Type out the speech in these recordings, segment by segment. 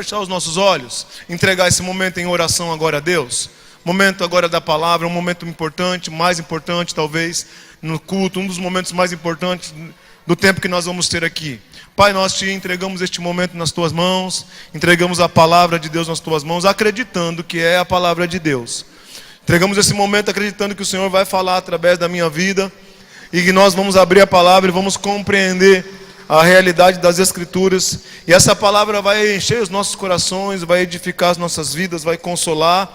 fechar os nossos olhos, entregar esse momento em oração agora a Deus? Momento agora da palavra, um momento importante, mais importante talvez, no culto, um dos momentos mais importantes do tempo que nós vamos ter aqui. Pai, nós te entregamos este momento nas tuas mãos, entregamos a palavra de Deus nas tuas mãos, acreditando que é a palavra de Deus. Entregamos esse momento acreditando que o Senhor vai falar através da minha vida e que nós vamos abrir a palavra e vamos compreender a realidade das Escrituras. E essa palavra vai encher os nossos corações, vai edificar as nossas vidas, vai consolar,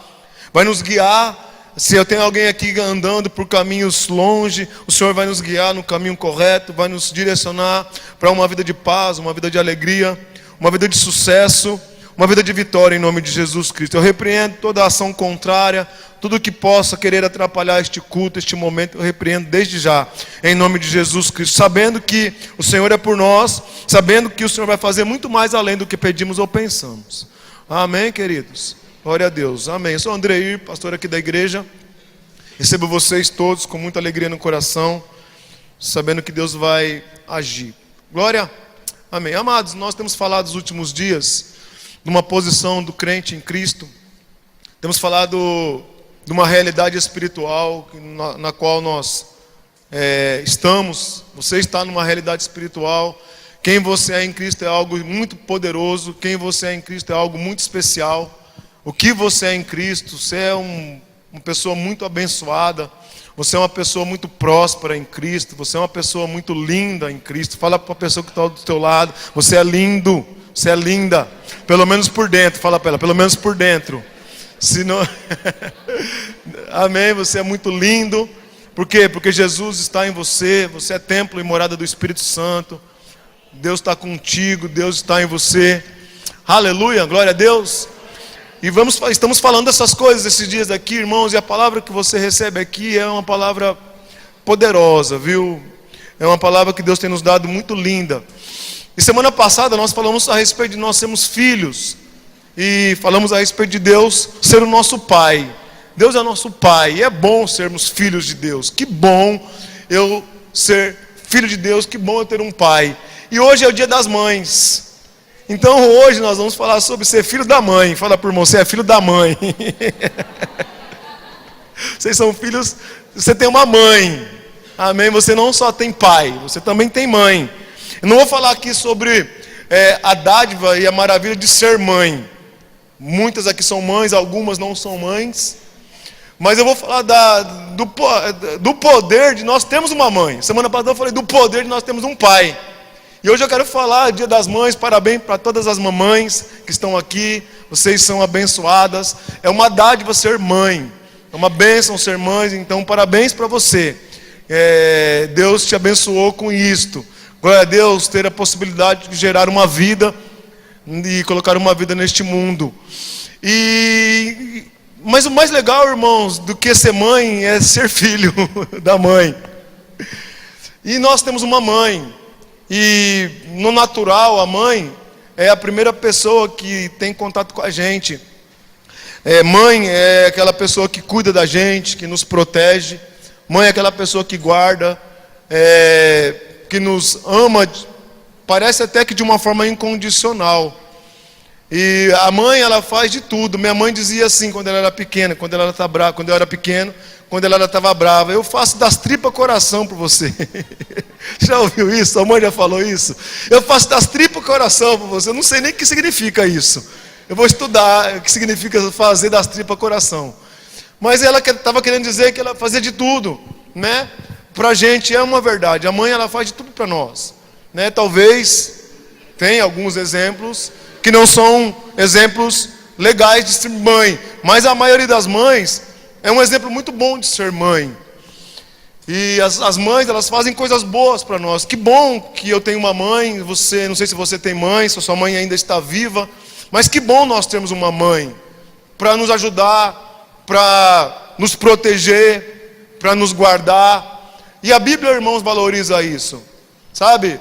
vai nos guiar. Se eu tenho alguém aqui andando por caminhos longe, o Senhor vai nos guiar no caminho correto, vai nos direcionar para uma vida de paz, uma vida de alegria, uma vida de sucesso, uma vida de vitória em nome de Jesus Cristo. Eu repreendo toda ação contrária, tudo que possa querer atrapalhar este culto, este momento, eu repreendo desde já, em nome de Jesus Cristo, sabendo que o Senhor é por nós, sabendo que o Senhor vai fazer muito mais além do que pedimos ou pensamos. Amém, queridos? Glória a Deus, amém. Eu sou Andreir, pastor aqui da igreja. Recebo vocês todos com muita alegria no coração, sabendo que Deus vai agir. Glória, amém. Amados, nós temos falado nos últimos dias de uma posição do crente em Cristo. Temos falado de uma realidade espiritual na qual nós estamos. Você está numa realidade espiritual. Quem você é em Cristo é algo muito poderoso. Quem você é em Cristo é algo muito especial. O que você é em Cristo? Você é uma pessoa muito abençoada. Você é uma pessoa muito próspera em Cristo. Você é uma pessoa muito linda em Cristo. Fala para a pessoa que está do teu lado: você é lindo, você é linda. Pelo menos por dentro. Fala para ela: pelo menos por dentro. Senão... Amém, você é muito lindo. Por quê? Porque Jesus está em você. Você é templo e morada do Espírito Santo. Deus está contigo, Deus está em você. Aleluia, glória a Deus. E estamos falando dessas coisas esses dias aqui, irmãos, e a palavra que você recebe aqui é uma palavra poderosa, viu? É uma palavra que Deus tem nos dado muito linda. E semana passada nós falamos a respeito de nós sermos filhos. E falamos a respeito de Deus ser o nosso Pai. Deus é nosso Pai, e é bom sermos filhos de Deus. Que bom eu ser filho de Deus, que bom eu ter um Pai. E hoje é o dia das mães. Então hoje nós vamos falar sobre ser filho da mãe. Fala para o irmão: você é filho da mãe. Vocês são filhos, você tem uma mãe. Amém? Você não só tem pai, você também tem mãe. Eu não vou falar aqui sobre a dádiva e a maravilha de ser mãe. Muitas aqui são mães, algumas não são mães. Mas eu vou falar do poder de nós termos uma mãe. Semana passada eu falei do poder de nós termos um pai. E hoje eu quero falar Dia das Mães. Parabéns para todas as mamães que estão aqui. Vocês são abençoadas. É uma dádiva ser mãe. É uma bênção ser mãe. Então parabéns para você. Deus te abençoou com isto. Glória a Deus, ter a possibilidade de gerar uma vida e colocar uma vida neste mundo. Mas o mais legal, irmãos, do que ser mãe é ser filho da mãe. E nós temos uma mãe. E no natural, a mãe é a primeira pessoa que tem contato com a gente. Mãe é aquela pessoa que cuida da gente, que nos protege. Mãe é aquela pessoa que guarda, que nos ama, parece até que de uma forma incondicional. E a mãe, ela faz de tudo. Minha mãe dizia assim quando ela era pequena, quando eu era pequeno, quando ela estava brava: eu faço das tripas coração por você. Já ouviu isso? A mãe já falou isso? Eu faço das tripas coração por você. Eu não sei nem o que significa isso. Eu vou estudar o que significa fazer das tripas coração. Mas ela estava querendo dizer que ela fazia de tudo, né? Pra gente é uma verdade. A mãe, ela faz de tudo para nós, né? Talvez tenha alguns exemplos que não são exemplos legais de ser mãe, mas a maioria das mães é um exemplo muito bom de ser mãe. E as mães, elas fazem coisas boas para nós. Que bom que eu tenho uma mãe. Você, não sei se você tem mãe, se a sua mãe ainda está viva, mas que bom nós termos uma mãe para nos ajudar, para nos proteger, para nos guardar. E a Bíblia, irmãos, valoriza isso, sabe?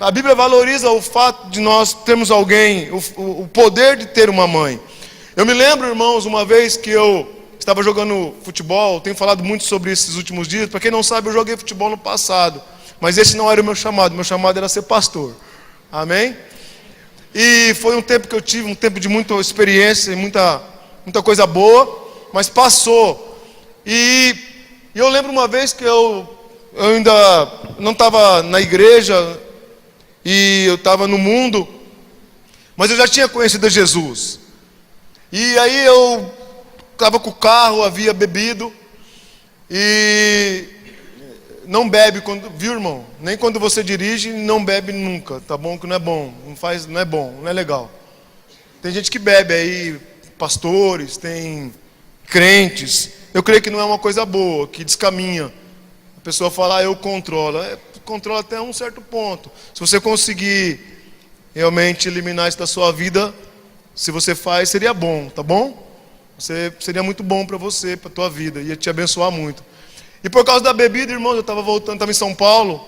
A Bíblia valoriza o fato de nós termos alguém, o poder de ter uma mãe. Eu me lembro, irmãos, uma vez que eu estava jogando futebol. Tenho falado muito sobre isso esses últimos dias. Para quem não sabe, eu joguei futebol no passado, mas esse não era o meu chamado era ser pastor. Amém? E foi um tempo que eu tive, um tempo de muita experiência, muita coisa boa, mas passou. E eu lembro uma vez que eu ainda não estava na igreja, e eu estava no mundo, mas eu já tinha conhecido Jesus. E aí eu estava com o carro, havia bebido, e não bebe quando, viu, irmão? Nem quando você dirige, não bebe nunca, tá bom? Que não é bom, não é bom, não é legal. Tem gente que bebe aí, pastores, tem crentes. Eu creio que não é uma coisa boa, que descaminha. A pessoa fala, eu controlo. Controla até um certo ponto. Se você conseguir realmente eliminar isso da sua vida, se você faz, seria bom, tá bom? Seria muito bom para você, para a tua vida, ia te abençoar muito. E por causa da bebida, irmão, eu estava voltando, estava em São Paulo,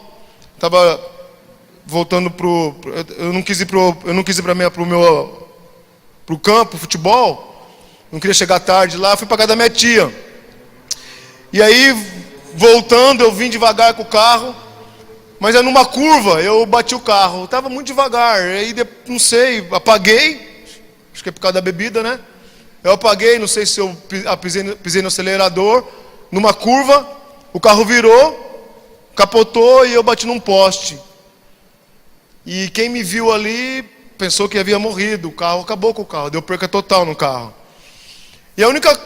estava voltando eu não quis ir para o campo, futebol, não queria chegar tarde lá, fui para casa da minha tia. E aí, voltando, eu vim devagar com o carro, mas é numa curva, eu bati o carro, estava muito devagar, aí não sei, apaguei, acho que é por causa da bebida, né? Eu apaguei, não sei se eu pisei no acelerador, numa curva, o carro virou, capotou e eu bati num poste. E quem me viu ali pensou que havia morrido, o carro acabou com o carro, deu perca total no carro. E a única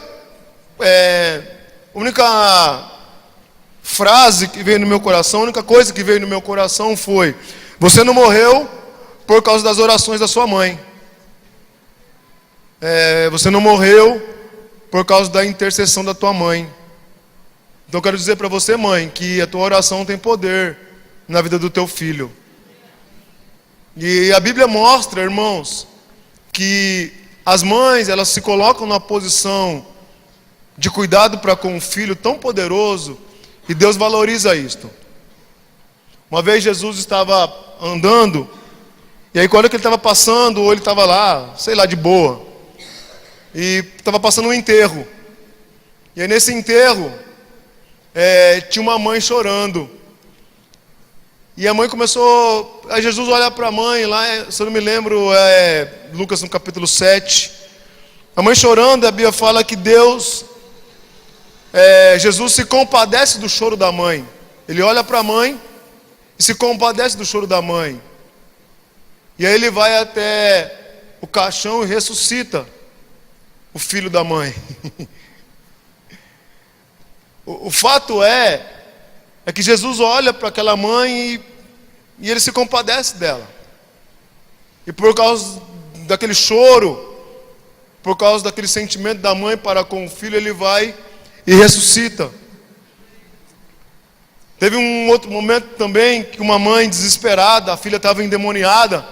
frase que veio no meu coração, a única coisa que veio no meu coração foi: você não morreu por causa das orações da sua mãe. Você não morreu por causa da intercessão da tua mãe. Então eu quero dizer para você, mãe, que a tua oração tem poder na vida do teu filho. E a Bíblia mostra, irmãos, que as mães, elas se colocam numa posição de cuidado para com um filho tão poderoso, e Deus valoriza isto. Uma vez Jesus estava andando, e aí quando ele estava passando, ou ele estava lá, sei lá, de boa, e estava passando um enterro. E aí nesse enterro, tinha uma mãe chorando. E a mãe começou, aí Jesus olha para a mãe, lá, se eu não me lembro, Lucas no capítulo 7. A mãe chorando, a Bíblia fala que Jesus se compadece do choro da mãe. Ele olha para a mãe e se compadece do choro da mãe. E aí ele vai até o caixão e ressuscita o filho da mãe. O fato é que Jesus olha para aquela mãe e ele se compadece dela. E por causa daquele choro, por causa daquele sentimento da mãe para com o filho, ele vai e ressuscita. Teve um outro momento também que uma mãe desesperada, a filha estava endemoniada,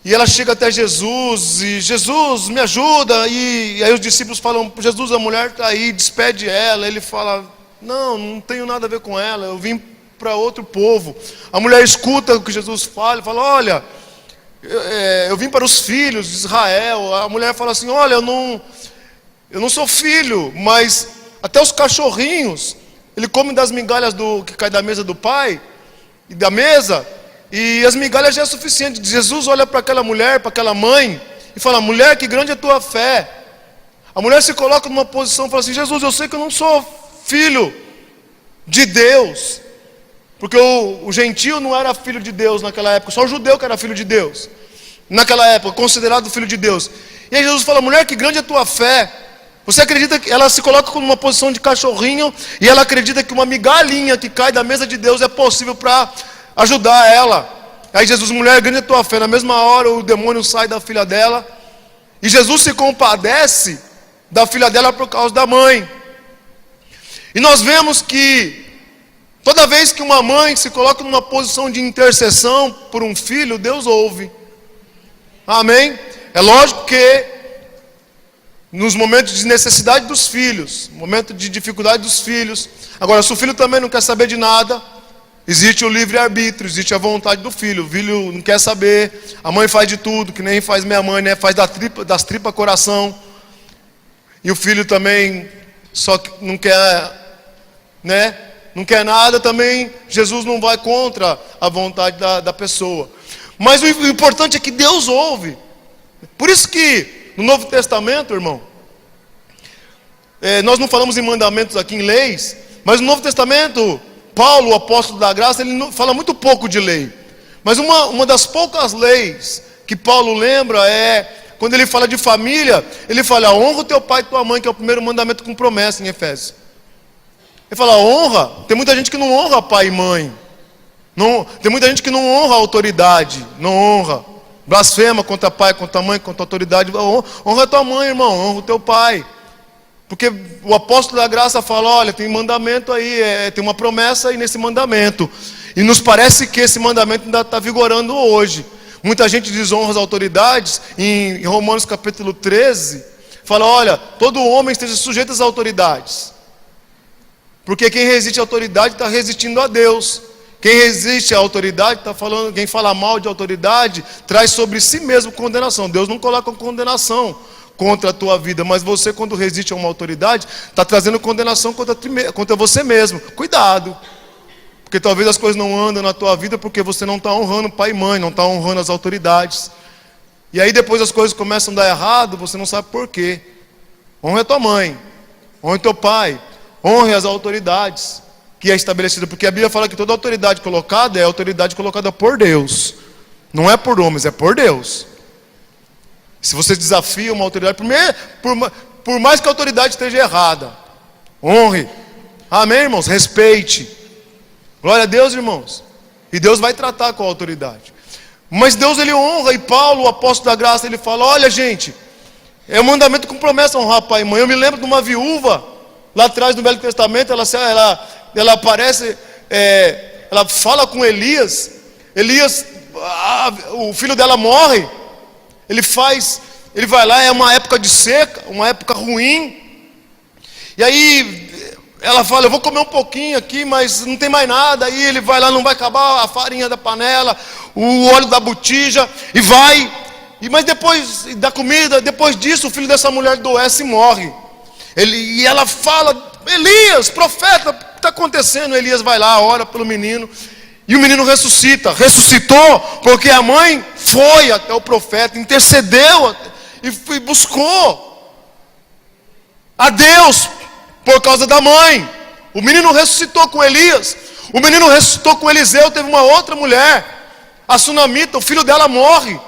e ela chega até Jesus, e Jesus, me ajuda, e aí os discípulos falam, Jesus, a mulher está aí, despede ela. Ele fala, não tenho nada a ver com ela, eu vim para outro povo. A mulher escuta o que Jesus fala, e fala, olha, eu vim para os filhos de Israel. A mulher fala assim, olha, eu não sou filho, mas até os cachorrinhos, ele come das migalhas que cai da mesa do pai, e da mesa, e as migalhas já é suficiente. Jesus olha para aquela mulher, para aquela mãe, e fala, mulher, que grande é a tua fé. A mulher se coloca numa posição e fala assim, Jesus, eu sei que eu não sou filho de Deus, porque o gentio não era filho de Deus naquela época, só o judeu que era filho de Deus, naquela época, considerado filho de Deus. E aí Jesus fala, mulher, que grande é a tua fé. Você acredita que ela se coloca numa posição de cachorrinho, e ela acredita que uma migalhinha que cai da mesa de Deus é possível para ajudar ela. Aí Jesus, mulher, grande é a tua fé. Na mesma hora o demônio sai da filha dela, e Jesus se compadece da filha dela por causa da mãe. E nós vemos que toda vez que uma mãe se coloca numa posição de intercessão por um filho, Deus ouve. Amém? É lógico que nos momentos de necessidade dos filhos, momento de dificuldade dos filhos. Agora, se o filho também não quer saber de nada, existe o livre-arbítrio, existe a vontade do filho. O filho não quer saber, a mãe faz de tudo, que nem faz minha mãe, né? Faz das tripas coração. E o filho também só não quer, né? Não quer nada também. Jesus não vai contra a vontade da pessoa. Mas o importante é que Deus ouve. Por isso que no Novo Testamento, irmão, nós não falamos em mandamentos aqui, em leis, mas no Novo Testamento, Paulo, o apóstolo da graça, ele fala muito pouco de lei. Mas uma das poucas leis que Paulo lembra é, quando ele fala de família, ele fala: honra o teu pai e tua mãe, que é o primeiro mandamento com promessa em Efésios. Ele fala: honra. Tem muita gente que não honra pai e mãe. Não, tem muita gente que não honra a autoridade, não honra. Blasfema contra pai, contra mãe, contra a autoridade. Honra a tua mãe, irmão, honra o teu pai. Porque o apóstolo da graça fala: olha, tem mandamento aí, tem uma promessa aí nesse mandamento. E nos parece que esse mandamento ainda está vigorando hoje. Muita gente desonra as autoridades. Em Romanos capítulo 13, fala: olha, todo homem esteja sujeito às autoridades. Porque quem resiste à autoridade está resistindo a Deus. Quem resiste à autoridade está falando, quem fala mal de autoridade traz sobre si mesmo condenação. Deus não coloca condenação contra a tua vida, mas você, quando resiste a uma autoridade, está trazendo condenação contra você mesmo. Cuidado, porque talvez as coisas não andam na tua vida porque você não está honrando pai e mãe, não está honrando as autoridades. E aí depois as coisas começam a dar errado, você não sabe por quê. Honre a tua mãe, honre teu pai, honre as autoridades que é estabelecida, porque a Bíblia fala que toda autoridade colocada é autoridade colocada por Deus, não é por homens, é por Deus. Se você desafia uma autoridade, por mais que a autoridade esteja errada, honre. Amém, irmãos? Respeite. Glória a Deus, irmãos. E Deus vai tratar com a autoridade. Mas Deus, ele honra. E Paulo, o apóstolo da graça, ele fala: olha, gente, é um mandamento com promessa honrar pai e mãe. Eu me lembro de uma viúva lá atrás no Velho Testamento. Ela aparece, ela fala com Elias. Elias, o filho dela morre. Ele vai lá, é uma época de seca, uma época ruim. E aí ela fala: eu vou comer um pouquinho aqui, mas não tem mais nada. Aí ele vai lá, não vai acabar a farinha da panela, o óleo da botija, e vai. Mas depois da comida, depois disso, o filho dessa mulher adoece e morre. E ela fala: Elias, profeta, o que está acontecendo? Elias vai lá, ora pelo menino, e o menino ressuscita. Ressuscitou porque a mãe foi até o profeta, intercedeu e buscou a Deus por causa da mãe. O menino ressuscitou com Elias. O menino ressuscitou com Eliseu. Teve uma outra mulher, a Sunamita, o filho dela morre.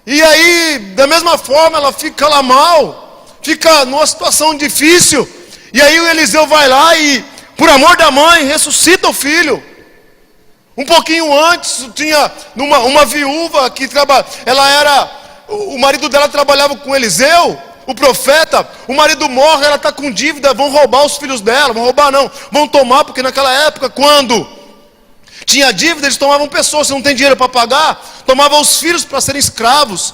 E aí, da mesma forma, ela fica lá mal, fica numa situação difícil. E aí o Eliseu vai lá e, por amor da mãe, ressuscita o filho. Um pouquinho antes, tinha uma viúva que o marido dela trabalhava com Eliseu, o profeta. O marido morre, ela está com dívida, vão roubar os filhos dela. Vão roubar não, vão tomar, porque naquela época, quando tinha dívida, eles tomavam pessoas. Se não tem dinheiro para pagar, tomavam os filhos para serem escravos.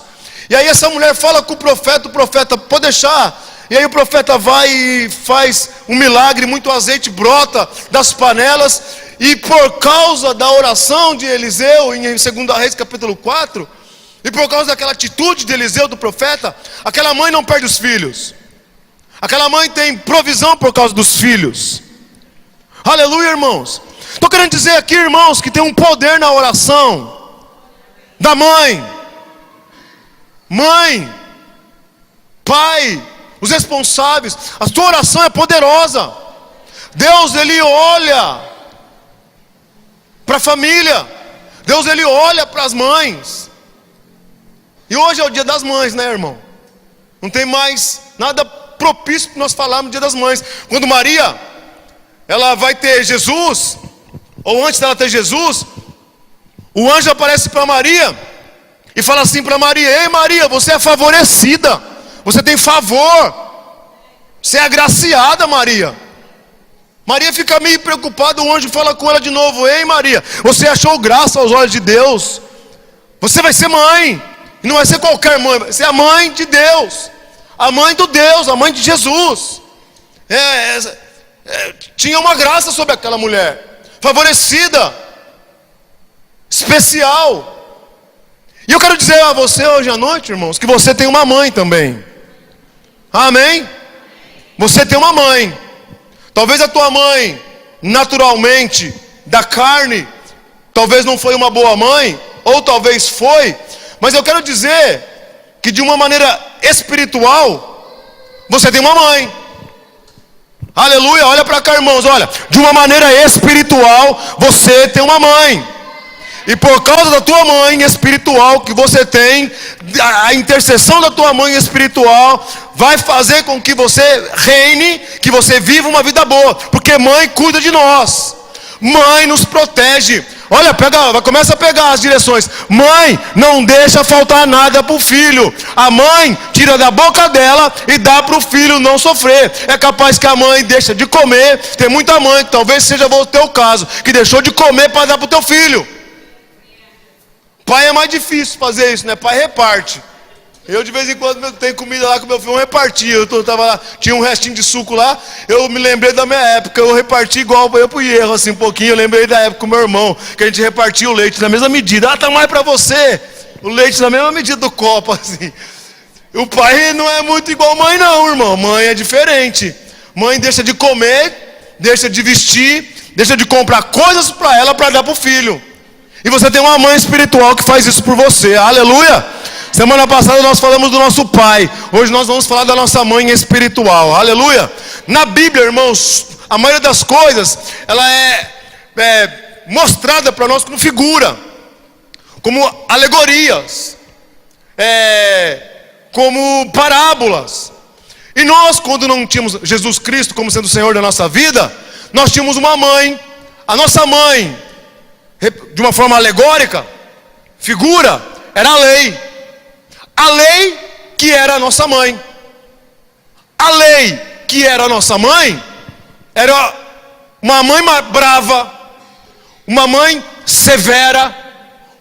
E aí essa mulher fala com o profeta: pode deixar. E aí o profeta vai e faz um milagre, muito azeite brota das panelas. E por causa da oração de Eliseu, em 2 Reis capítulo 4, e por causa daquela atitude de Eliseu, do profeta, aquela mãe não perde os filhos. Aquela mãe tem provisão por causa dos filhos. Aleluia, irmãos. Estou querendo dizer aqui, irmãos, que tem um poder na oração da mãe, pai, os responsáveis. A sua oração é poderosa. Deus, ele olha para a família. Deus, ele olha para as mães. E hoje é o dia das mães, né, irmão? Não tem mais nada propício para nós falarmos do dia das mães. Quando Maria, ela vai ter Jesus, ou antes dela ter Jesus, o anjo aparece para Maria e fala assim para Maria: ei Maria, você é favorecida, você tem favor, você é agraciada, Maria. Maria fica meio preocupada, o anjo fala com ela de novo: ei Maria, você achou graça aos olhos de Deus, você vai ser mãe, e não vai ser qualquer mãe, vai ser a mãe de Deus, a mãe do Deus, a mãe de Jesus. Tinha uma graça sobre aquela mulher, favorecida, especial. E eu quero dizer a você hoje à noite, irmãos, que você tem uma mãe também. Amém? Você tem uma mãe. Talvez a tua mãe, naturalmente, da carne, talvez não foi uma boa mãe, ou talvez foi, mas eu quero dizer que de uma maneira espiritual, você tem uma mãe. Aleluia, olha para cá, irmãos, olha, de uma maneira espiritual, você tem uma mãe. E por causa da tua mãe espiritual que você tem, a intercessão da tua mãe espiritual vai fazer com que você reine, que você viva uma vida boa, porque mãe cuida de nós, mãe nos protege. Olha, começa a pegar as direções. Mãe não deixa faltar nada para o filho. A mãe tira da boca dela e dá para o filho não sofrer. É capaz que a mãe deixa de comer. Tem muita mãe, que talvez seja o teu caso, que deixou de comer para dar para o teu filho. Pai é mais difícil fazer isso, né? Pai reparte. Eu de vez em quando tenho comida lá com meu filho, eu reparti. Tava lá, tinha um restinho de suco lá. Eu me lembrei da minha época. Eu reparti igual eu pro erro, assim, um pouquinho. Eu lembrei da época com meu irmão, que a gente repartia o leite na mesma medida. Ah, tá mais pra você. O leite na mesma medida do copo, assim. O pai não é muito igual mãe, não, irmão. Mãe é diferente. Mãe deixa de comer, deixa de vestir, deixa de comprar coisas pra ela pra dar pro filho. E você tem uma mãe espiritual que faz isso por você. Aleluia! Semana passada nós falamos do nosso pai. Hoje nós vamos falar da nossa mãe espiritual. Aleluia! Na Bíblia, irmãos, a maioria das coisas, ela é mostrada para nós como figura, como alegorias, como parábolas. E nós, quando não tínhamos Jesus Cristo como sendo o Senhor da nossa vida, nós tínhamos uma mãe. A nossa mãe, de uma forma alegórica, figura, era a lei. A lei que era a nossa mãe. A lei que era a nossa mãe era uma mãe brava, uma mãe severa,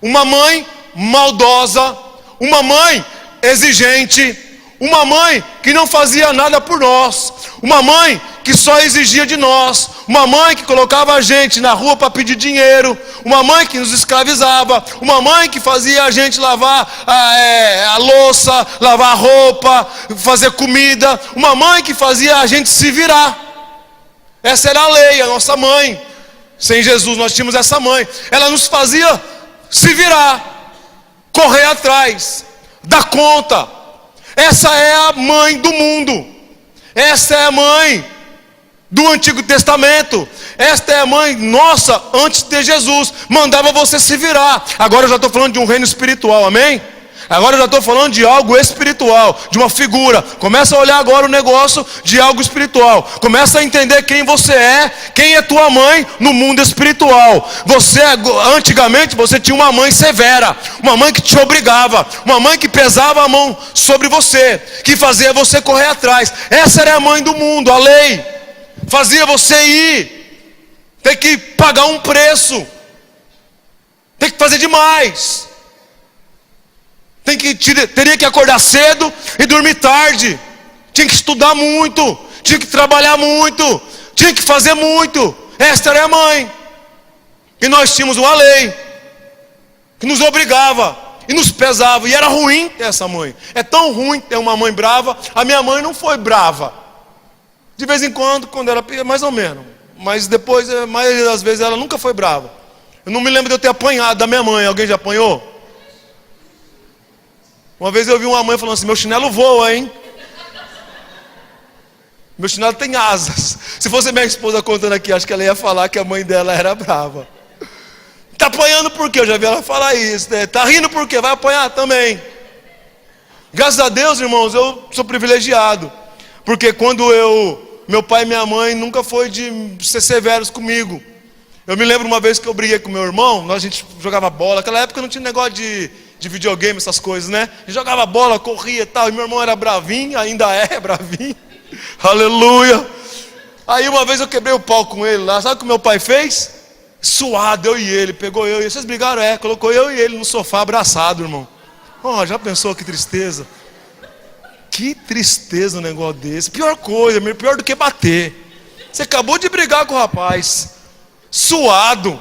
uma mãe maldosa, uma mãe exigente, uma mãe que não fazia nada por nós, uma mãe que só exigia de nós, uma mãe que colocava a gente na rua para pedir dinheiro, uma mãe que nos escravizava, uma mãe que fazia a gente lavar a louça, lavar a roupa, fazer comida, uma mãe que fazia a gente se virar. Essa era a lei, a nossa mãe. Sem Jesus nós tínhamos essa mãe. Ela nos fazia se virar, correr atrás, dar conta. Essa é a mãe do mundo. Essa é a mãe do Antigo Testamento. Esta é a mãe nossa antes de Jesus. Mandava você se virar. Agora eu já estou falando de um reino espiritual, amém? Agora eu já estou falando de algo espiritual, de uma figura. Começa a olhar agora o negócio de algo espiritual. Começa a entender quem você é, quem é tua mãe no mundo espiritual. Antigamente você tinha uma mãe severa, uma mãe que te obrigava, uma mãe que pesava a mão sobre você, que fazia você correr atrás. Essa era a mãe do mundo, a lei. Fazia você ir, ter que pagar um preço, ter que fazer demais. Teria que acordar cedo e dormir tarde. Tinha que estudar muito, tinha que trabalhar muito, tinha que fazer muito. Esta era a mãe. E nós tínhamos uma lei que nos obrigava e nos pesava. E era ruim ter essa mãe. É tão ruim ter uma mãe brava. A minha mãe não foi brava. De vez em quando era mais ou menos. Mas depois, a maioria das vezes, ela nunca foi brava. Eu não me lembro de eu ter apanhado da minha mãe. Alguém já apanhou? Uma vez eu vi uma mãe falando assim: meu chinelo voa, hein? Meu chinelo tem asas. Se fosse minha esposa contando aqui, acho que ela ia falar que a mãe dela era brava. Tá apanhando por quê? Eu já vi ela falar isso, né? Tá rindo por quê? Vai apanhar também. Graças a Deus, irmãos, eu sou privilegiado. Porque meu pai e minha mãe nunca foi de ser severos comigo. Eu me lembro uma vez que eu briguei com meu irmão, a gente jogava bola. Naquela época não tinha negócio de videogame, essas coisas, né? A gente jogava bola, corria e tal. E meu irmão era bravinho, ainda é bravinho. Aleluia. Aí uma vez eu quebrei o pau com ele lá. Sabe o que meu pai fez? Suado, eu e ele. Pegou eu e vocês brigaram, colocou eu e ele no sofá abraçado, irmão. Oh, já pensou que tristeza? Que tristeza um negócio desse. Pior coisa, pior do que bater. Você acabou de brigar com o rapaz, suado.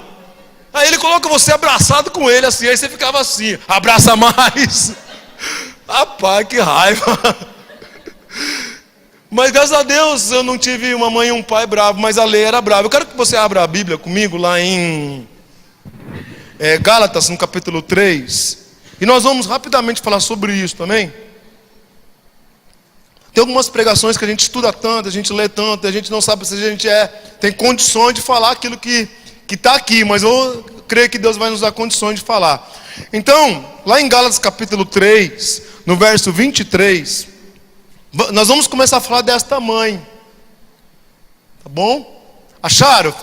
Aí ele coloca você abraçado com ele assim. Aí você ficava assim: abraça mais. Rapaz, que raiva. Mas graças a Deus eu não tive uma mãe e um pai bravo, mas a lei era brava. Eu quero que você abra a Bíblia comigo lá em Gálatas, no capítulo 3. E nós vamos rapidamente falar sobre isso também. Tem algumas pregações que a gente estuda tanto, a gente lê tanto, a gente não sabe se a gente tem condições de falar aquilo que está aqui, mas eu creio que Deus vai nos dar condições de falar. Então, lá em Gálatas capítulo 3, no verso 23, nós vamos começar a falar desta mãe. Tá bom? Acharam?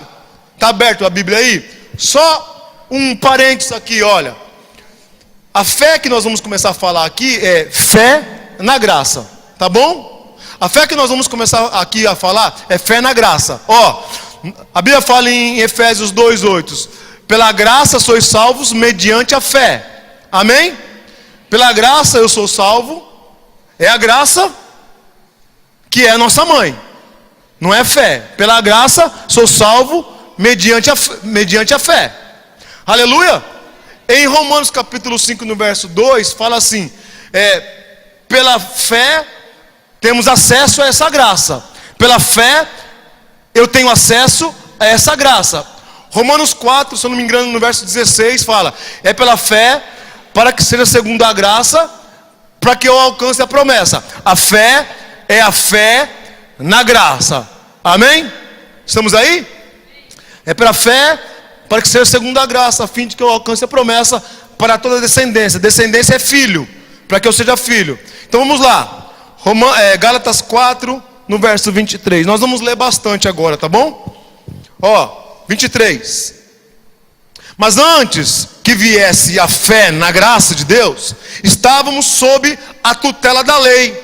Está aberto a Bíblia aí? Só um parênteses aqui, olha. A fé que nós vamos começar a falar aqui é fé na graça. Tá bom? A fé que nós vamos começar aqui a falar é fé na graça. Ó, a Bíblia fala em Efésios 2:8. Pela graça sois salvos mediante a fé. Amém? Pela graça eu sou salvo. É a graça que é a nossa mãe. Não é fé. Pela graça sou salvo mediante a fé. Aleluia! Em Romanos capítulo 5, no verso 2, fala assim: pela fé temos acesso a essa graça. Pela fé eu tenho acesso a essa graça. Romanos 4, se eu não me engano, no verso 16, fala: é pela fé, para que seja segundo a graça, para que eu alcance a promessa. A fé é a fé na graça. Amém? Estamos aí? É pela fé, para que seja segundo a graça, a fim de que eu alcance a promessa para toda a descendência. Descendência é filho, para que eu seja filho. Então vamos lá. Gálatas 4, no verso 23. Nós vamos ler bastante agora, tá bom? Ó, 23. Mas antes que viesse a fé na graça de Deus, estávamos sob a tutela da lei,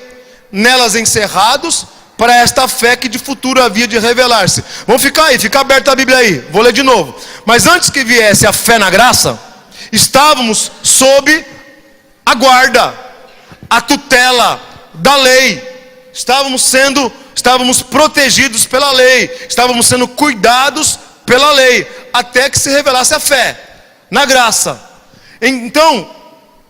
nelas encerrados para esta fé que de futuro havia de revelar-se. Vamos ficar aí, fica aberta a Bíblia aí. Vou ler de novo. Mas antes que viesse a fé na graça, estávamos sob a guarda, a tutela da lei. Estávamos protegidos pela lei, estávamos sendo cuidados pela lei, até que se revelasse a fé na graça. Então,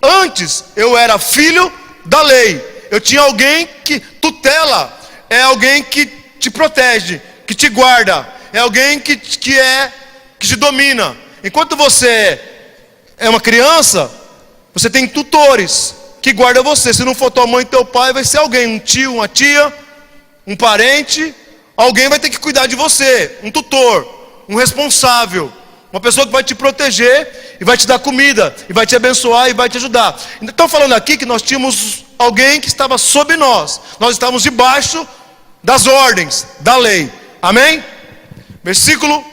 antes eu era filho da lei. Eu tinha alguém que tutela, é alguém que te protege, que te guarda, é alguém que te domina. Enquanto você é uma criança, você tem tutores que guardam você. Se não for tua mãe e teu pai, vai ser alguém, um tio, uma tia, um parente. Alguém vai ter que cuidar de você, um tutor, um responsável, uma pessoa que vai te proteger e vai te dar comida, e vai te abençoar e vai te ajudar. Então falando aqui que nós tínhamos alguém que estava sob nós estávamos debaixo das ordens da lei. Amém? Versículo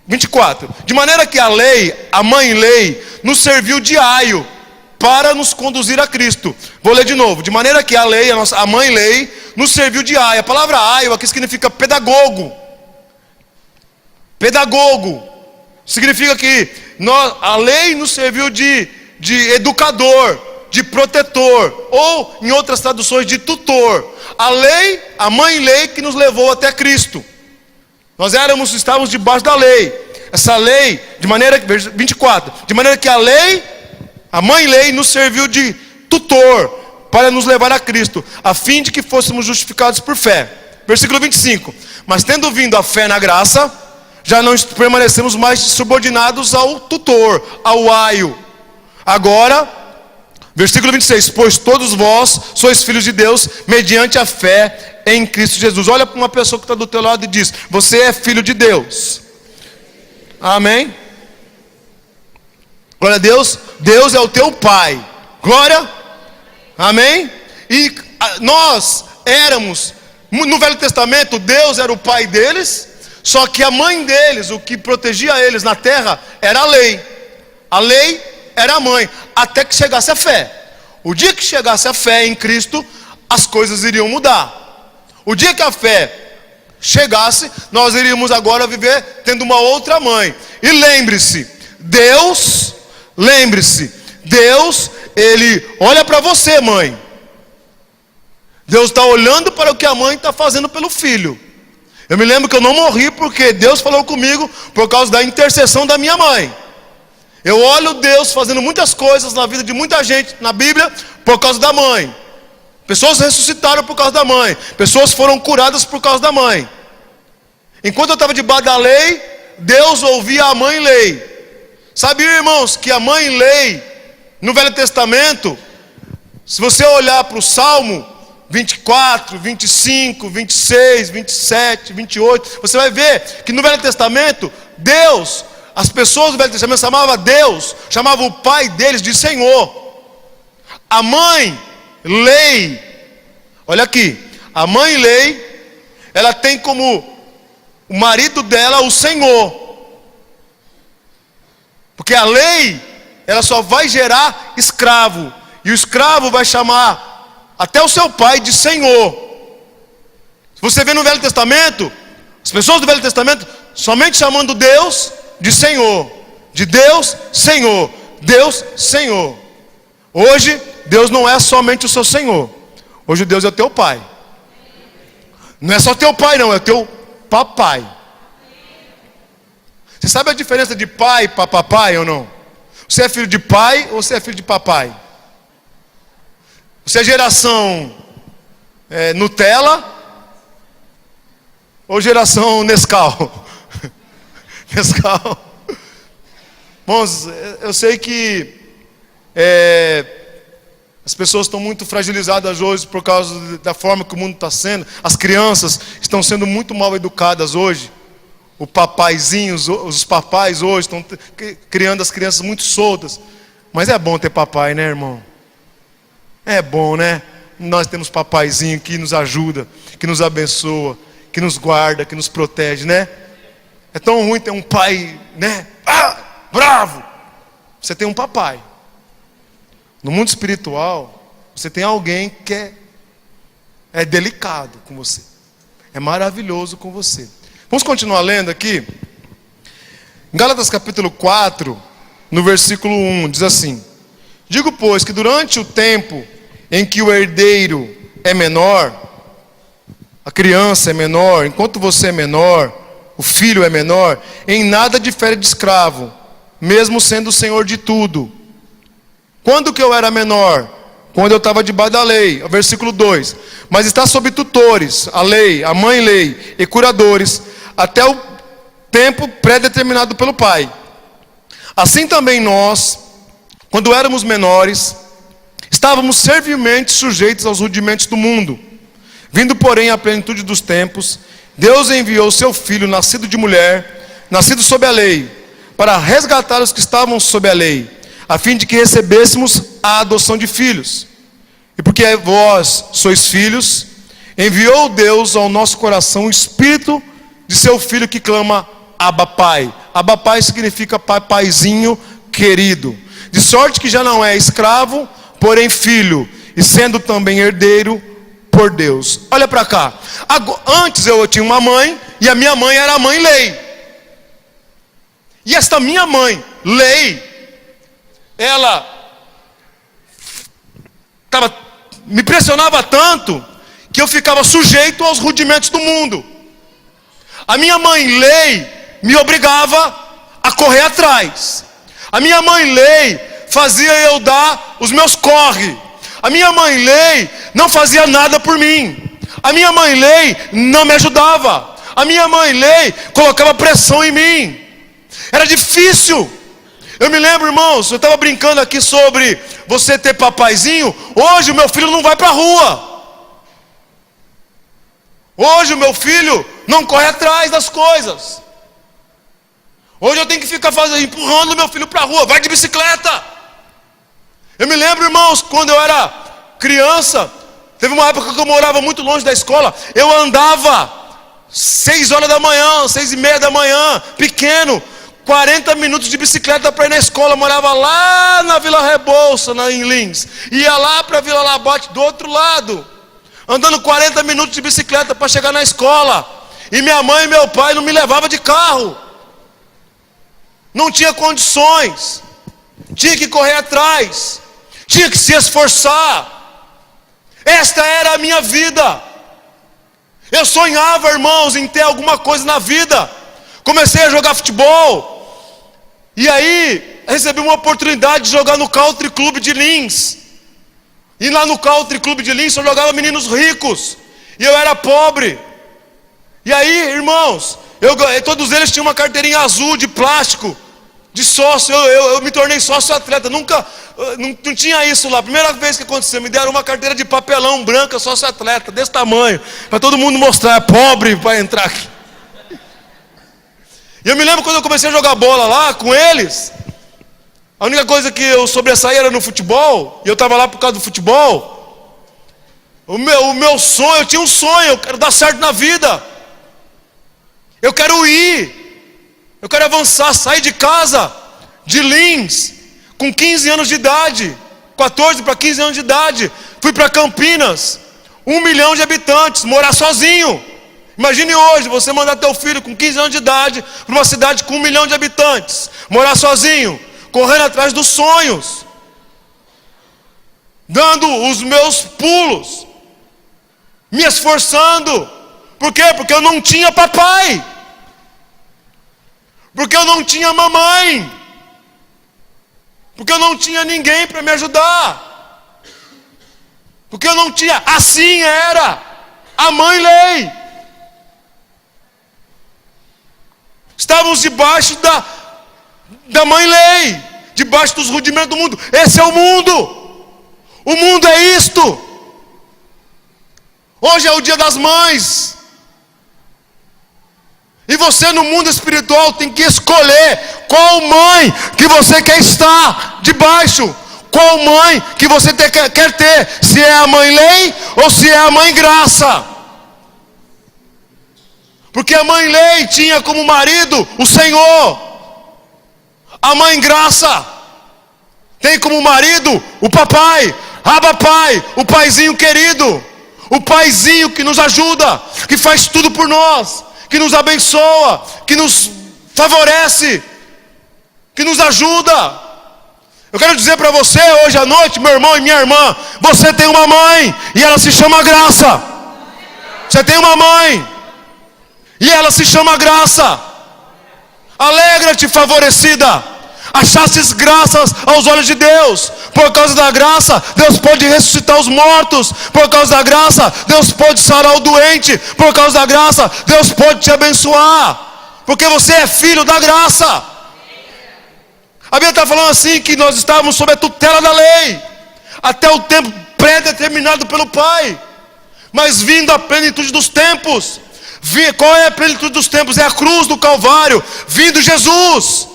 24. De maneira que a lei, a mãe lei, nos serviu de aio para nos conduzir a Cristo. Vou ler de novo. De maneira que a lei, a mãe lei, nos serviu de aio. A palavra aio aqui significa pedagogo. Pedagogo. Significa que a lei nos serviu de educador, de protetor, ou em outras traduções de tutor. A lei, a mãe lei que nos levou até Cristo. Nós estávamos debaixo da lei. Essa lei, 24, de maneira que a lei, a mãe lei nos serviu de tutor para nos levar a Cristo, a fim de que fôssemos justificados por fé. Versículo 25. Mas tendo vindo a fé na graça, já não permanecemos mais subordinados ao tutor, ao aio. Agora, versículo 26. Pois todos vós sois filhos de Deus, mediante a fé em Cristo Jesus. Olha para uma pessoa que está do teu lado e diz: você é filho de Deus. Amém? Glória a Deus. Deus é o teu pai. Glória. Amém? E nós éramos, no Velho Testamento, Deus era o pai deles. Só que a mãe deles, o que protegia eles na terra, era a lei. A lei era a mãe, até que chegasse a fé. O dia que chegasse a fé em Cristo, as coisas iriam mudar. O dia que a fé chegasse, nós iríamos agora viver tendo uma outra mãe. E lembre-se, Deus, Ele olha para você, mãe. Deus está olhando para o que a mãe está fazendo pelo filho. Eu me lembro que eu não morri porque Deus falou comigo por causa da intercessão da minha mãe. Eu olho Deus fazendo muitas coisas na vida de muita gente na Bíblia por causa da mãe. Pessoas ressuscitaram por causa da mãe. Pessoas foram curadas por causa da mãe. Enquanto eu estava debaixo da lei, Deus ouvia a mãe lei. Sabia, irmãos, que a mãe lei no Velho Testamento, se você olhar para o Salmo 24, 25, 26, 27, 28, você vai ver que no Velho Testamento, Deus, as pessoas do Velho Testamento chamavam Deus, chamavam o pai deles de Senhor. A mãe lei, olha aqui, a mãe lei, ela tem como o marido dela o Senhor. Porque a lei, ela só vai gerar escravo. E o escravo vai chamar até o seu pai de Senhor. Se você vê no Velho Testamento, as pessoas do Velho Testamento somente chamando Deus de Senhor. De Deus, Senhor. Deus, Senhor. Hoje, Deus não é somente o seu Senhor. Hoje Deus é o teu pai. Não é só teu pai não, é teu papai. Você sabe a diferença de pai para papai ou não? Você é filho de pai ou você é filho de papai? Você é geração Nutella ou geração Nescau? Nescau. Irmãos, eu sei que as pessoas estão muito fragilizadas hoje por causa da forma que o mundo está sendo. As crianças estão sendo muito mal educadas hoje. O papaizinho, os papais hoje estão criando as crianças muito soltas. Mas é bom ter papai, né, irmão? É bom, né? Nós temos papaizinho que nos ajuda, que nos abençoa, que nos guarda, que nos protege, né? É tão ruim ter um pai, né? Bravo! Você tem um papai. No mundo espiritual, você tem alguém que é delicado com você. É maravilhoso com você. Vamos continuar lendo aqui. Em Gálatas capítulo 4, no versículo 1, diz assim: digo, pois, que durante o tempo em que o herdeiro é menor, a criança é menor, enquanto você é menor, o filho é menor, em nada difere de escravo, mesmo sendo o senhor de tudo. Quando que eu era menor? Quando eu estava debaixo da lei. O versículo 2. Mas está sob tutores, a lei, a mãe lei e curadores, até o tempo pré-determinado pelo pai. Assim também nós, quando éramos menores, estávamos servilmente sujeitos aos rudimentos do mundo. Vindo, porém, à plenitude dos tempos, Deus enviou seu Filho, nascido de mulher, nascido sob a lei, para resgatar os que estavam sob a lei, a fim de que recebêssemos a adoção de filhos. E porque vós sois filhos, enviou Deus ao nosso coração o Espírito de seu Filho que clama, Abba Pai. Abba Pai significa paizinho querido. De sorte que já não é escravo, porém filho, e sendo também herdeiro por Deus. Olha para cá. Antes eu tinha uma mãe, e a minha mãe era a mãe lei. E esta minha mãe, lei, ela me pressionava tanto que eu ficava sujeito aos rudimentos do mundo. A minha mãe lei me obrigava a correr atrás. A minha mãe lei fazia eu dar os meus corre. A minha mãe lei não fazia nada por mim. A minha mãe lei não me ajudava. A minha mãe lei colocava pressão em mim. Era difícil. Eu me lembro, irmãos, eu estava brincando aqui sobre você ter papaizinho. Hoje o meu filho não vai para a rua. Hoje o meu filho não corre atrás das coisas. Hoje eu tenho que ficar empurrando o meu filho para a rua. Vai de bicicleta. Eu me lembro, irmãos, quando eu era criança, teve uma época que eu morava muito longe da escola. Eu andava 6 horas da manhã, 6:30 da manhã, pequeno, 40 minutos de bicicleta para ir na escola. Eu morava lá na Vila Rebouça, em Lins. Ia lá para a Vila Labate, do outro lado, andando 40 minutos de bicicleta para chegar na escola. E minha mãe e meu pai não me levavam de carro. Não tinha condições. Tinha que correr atrás. Tinha que se esforçar. Esta era a minha vida. Eu sonhava, irmãos, em ter alguma coisa na vida. Comecei a jogar futebol. E aí, recebi uma oportunidade de jogar no Country Club de Lins. E lá no Country Club de Lins só jogava meninos ricos. E eu era pobre. E aí, irmãos, todos eles tinham uma carteirinha azul de plástico. de sócio, eu me tornei sócio-atleta, nunca, não tinha isso lá. Primeira vez que aconteceu, me deram uma carteira de papelão branca, sócio-atleta, desse tamanho, para todo mundo mostrar, é pobre para entrar aqui. E eu me lembro quando eu comecei a jogar bola lá com eles, a única coisa que eu sobressaí era no futebol, e eu estava lá por causa do futebol. O meu sonho, eu tinha um sonho, eu quero dar certo na vida, eu quero ir. Eu quero avançar, sair de casa, de Lins, com 15 anos de idade, 14 para 15 anos de idade, fui para Campinas, 1 milhão de habitantes, morar sozinho. Imagine hoje, você mandar teu filho com 15 anos de idade, para uma cidade com 1 milhão de habitantes, morar sozinho, correndo atrás dos sonhos, dando os meus pulos, me esforçando. Por quê? Porque eu não tinha papai. Porque eu não tinha mamãe. Porque eu não tinha ninguém para me ajudar. Porque eu não tinha, assim era a mãe lei. Estávamos debaixo da mãe lei, debaixo dos rudimentos do mundo. Esse é o mundo. O mundo é isto. Hoje é o dia das mães. E você no mundo espiritual tem que escolher qual mãe que você quer estar debaixo. Qual mãe que você quer ter. Se é a mãe lei ou se é a mãe graça. Porque a mãe lei tinha como marido o Senhor. A mãe graça tem como marido o papai. Abba Pai, o paizinho querido. O paizinho que nos ajuda, que faz tudo por nós, que nos abençoa, que nos favorece, que nos ajuda. Eu quero dizer para você hoje à noite, meu irmão e minha irmã, você tem uma mãe e ela se chama graça. Você tem uma mãe e ela se chama graça. Alegra-te, favorecida. Achastes graças aos olhos de Deus. Por causa da graça, Deus pode ressuscitar os mortos. Por causa da graça, Deus pode sarar o doente. Por causa da graça, Deus pode te abençoar. Porque você é filho da graça. A Bíblia está falando assim, que nós estávamos sob a tutela da lei, até o tempo pré-determinado pelo Pai. Mas vindo a plenitude dos tempos. Qual é a plenitude dos tempos? É a cruz do Calvário. Vindo Jesus.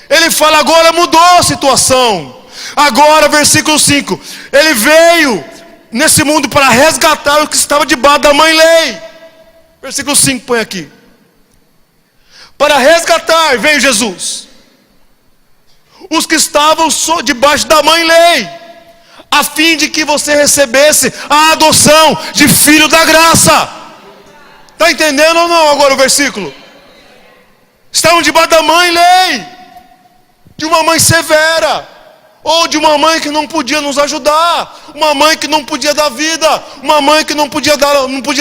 Ele fala, agora mudou a situação. Agora, versículo 5. Ele veio nesse mundo para resgatar o que estava debaixo da mãe lei. Versículo 5, põe aqui. Para resgatar, veio Jesus os que estavam debaixo da mãe lei, a fim de que você recebesse a adoção de filho da graça. Está entendendo ou não agora o versículo? Estavam debaixo da mãe lei, de uma mãe severa, ou de uma mãe que não podia nos ajudar, uma mãe que não podia dar vida, uma mãe que não podia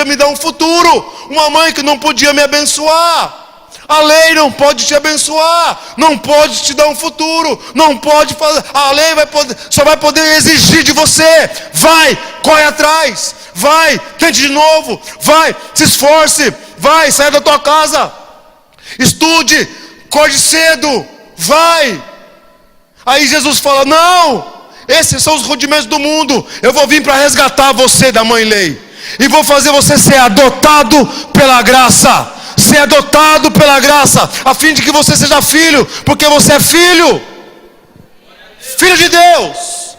me dar um futuro, uma mãe que não podia me abençoar. A lei não pode te abençoar, não pode te dar um futuro, não pode fazer. A lei só vai poder exigir de você. Vai, corre atrás, vai, tente de novo, vai, se esforce, vai, sai da tua casa, estude, acorde cedo, vai. Aí Jesus fala, não, esses são os rudimentos do mundo. Eu vou vir para resgatar você da mãe lei, e vou fazer você ser adotado pela graça. Ser adotado pela graça, a fim de que você seja filho, porque você é filho, filho de Deus,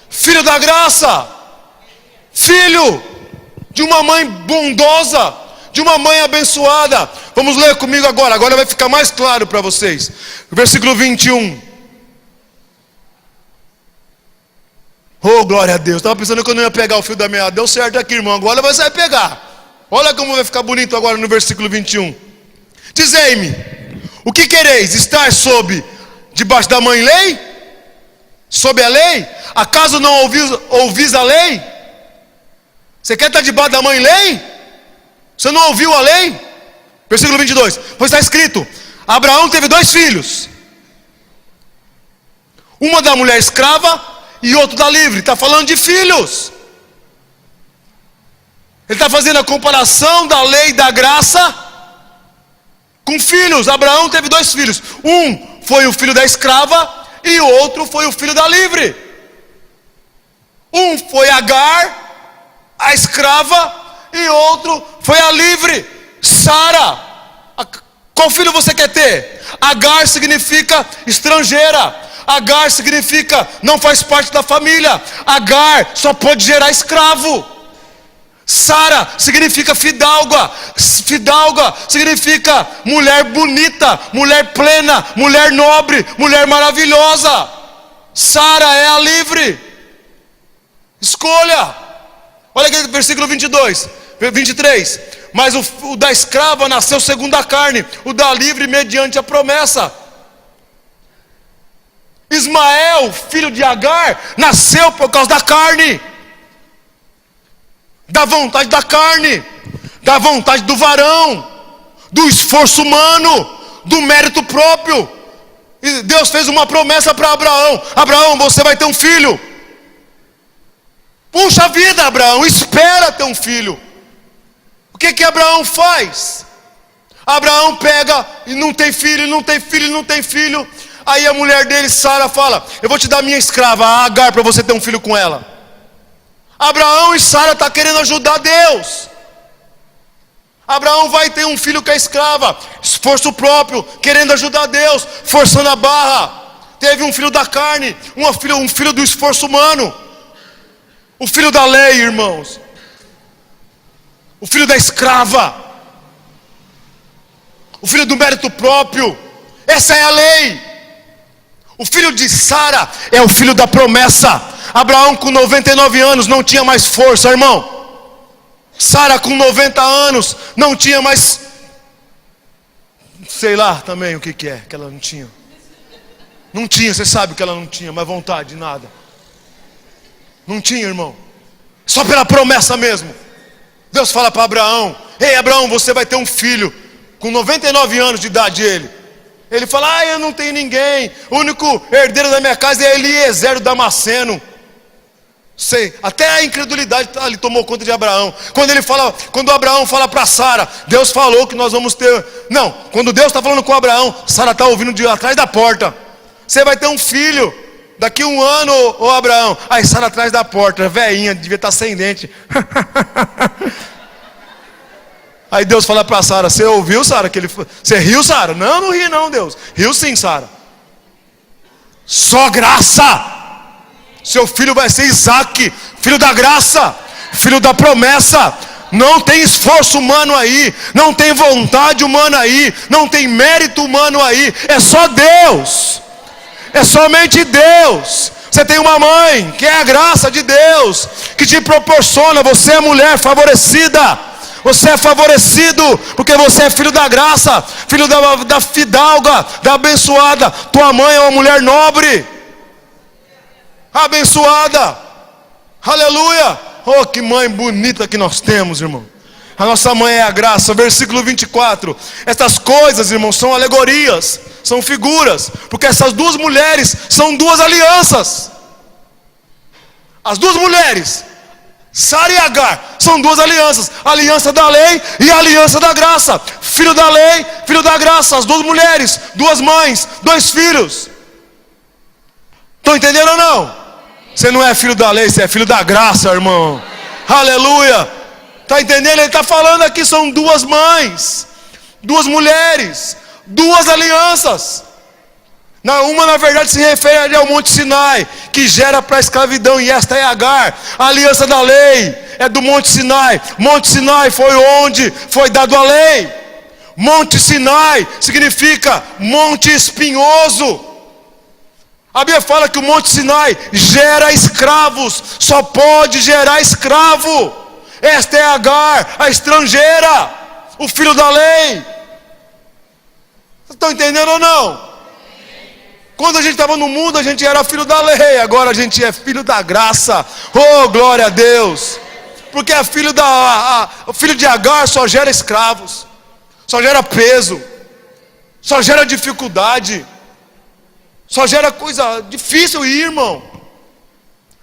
filho da graça, filho de uma mãe bondosa, de uma mãe abençoada. Vamos ler comigo agora vai ficar mais claro para vocês. Versículo 21. Oh, glória a Deus. Estava pensando que eu não ia pegar o fio da meada. Deu certo aqui, irmão. Agora você vai pegar. Olha como vai ficar bonito agora no versículo 21. Dizei-me, o que quereis? Estar debaixo da mãe lei? Sob a lei? Acaso não ouvis a lei? Você quer estar debaixo da mãe lei? Você não ouviu a lei? Versículo 22. Pois está escrito, Abraão teve 2 filhos. Uma da mulher escrava e outro da livre. Está falando de filhos. Ele está fazendo a comparação da lei e da graça com filhos. Abraão teve 2 filhos. Um foi o filho da escrava e o outro foi o filho da livre. Um foi Agar, a escrava, e outro foi a livre, Sara. Qual filho você quer ter? Agar significa estrangeira. Agar significa não faz parte da família. Agar só pode gerar escravo. Sara significa fidalga. Fidalga significa mulher bonita, mulher plena, mulher nobre, mulher maravilhosa. Sara é a livre. Escolha. Olha aqui, versículo 23. Mas o da escrava nasceu segundo a carne, o da livre mediante a promessa. Ismael, filho de Agar, nasceu por causa da carne, da vontade da carne, da vontade do varão, do esforço humano, do mérito próprio. E Deus fez uma promessa para Abraão: Abraão, você vai ter um filho. Puxa vida, Abraão, espera ter um filho. O que Abraão faz? Abraão pega e não tem filho, não tem filho, não tem filho. Aí a mulher dele, Sara, fala: eu vou te dar minha escrava, a Agar, para você ter um filho com ela. Abraão e Sara estão querendo ajudar Deus. Abraão vai ter um filho com a escrava, esforço próprio, querendo ajudar Deus, forçando a barra. Teve um filho da carne, um filho do esforço humano, o filho da lei, irmãos, o filho da escrava, o filho do mérito próprio. Essa é a lei. O filho de Sara é o filho da promessa. Abraão com 99 anos não tinha mais força, irmão. Sara com 90 anos não tinha mais, sei lá também o que é que ela não tinha. Não tinha, você sabe que ela não tinha mais vontade de nada. Não tinha, irmão. Só pela promessa mesmo. Deus fala para Abraão: ei, Abraão, você vai ter um filho. Com 99 anos de idade ele fala: eu não tenho ninguém, o único herdeiro da minha casa é Eliezer, o Damasceno. Sei, até a incredulidade ali tomou conta de Abraão. Quando Abraão fala para Sara: Deus falou que nós vamos ter. Não, quando Deus está falando com Abraão, Sara está ouvindo de atrás da porta: você vai ter um filho daqui um ano, ô Abraão. Aí Sara atrás da porta, velhinha, devia estar sem dente. Aí Deus fala para Sara: você ouviu, Sara? Você riu, Sara? Não, não ri não, Deus. Riu sim, Sara. Só graça. Seu filho vai ser Isaac, filho da graça, filho da promessa. Não tem esforço humano aí, não tem vontade humana aí, não tem mérito humano aí. É só Deus. É somente Deus. Você tem uma mãe, que é a graça de Deus, que te proporciona. Você é mulher favorecida. Você é favorecido, porque você é filho da graça, filho da fidalga, da abençoada. Tua mãe é uma mulher nobre, abençoada. Aleluia. Oh, que mãe bonita que nós temos, irmão. A nossa mãe é a graça. Versículo 24. Essas coisas, irmão, são alegorias, são figuras, porque essas duas mulheres são duas alianças. As duas mulheres, Sara e Agar, são duas alianças: a aliança da lei e a aliança da graça. Filho da lei, filho da graça. As duas mulheres, duas mães, dois filhos. Estão entendendo ou não? Você não é filho da lei, você é filho da graça, irmão. Aleluia. Está entendendo? Ele está falando aqui, são duas mães, duas mulheres, duas alianças. Uma na verdade se refere ali ao Monte Sinai, que gera para a escravidão, e esta é Agar. A aliança da lei é do Monte Sinai. Monte Sinai foi onde foi dado a lei. Monte Sinai significa monte espinhoso. A Bíblia fala que o Monte Sinai gera escravos, só pode gerar escravo. Esta é Agar, a estrangeira, o filho da lei. Vocês estão entendendo ou não? Quando a gente estava no mundo, a gente era filho da lei. Agora a gente é filho da graça. Oh, glória a Deus. Porque o filho de Agar só gera escravos, só gera peso, só gera dificuldade, só gera coisa difícil, irmão.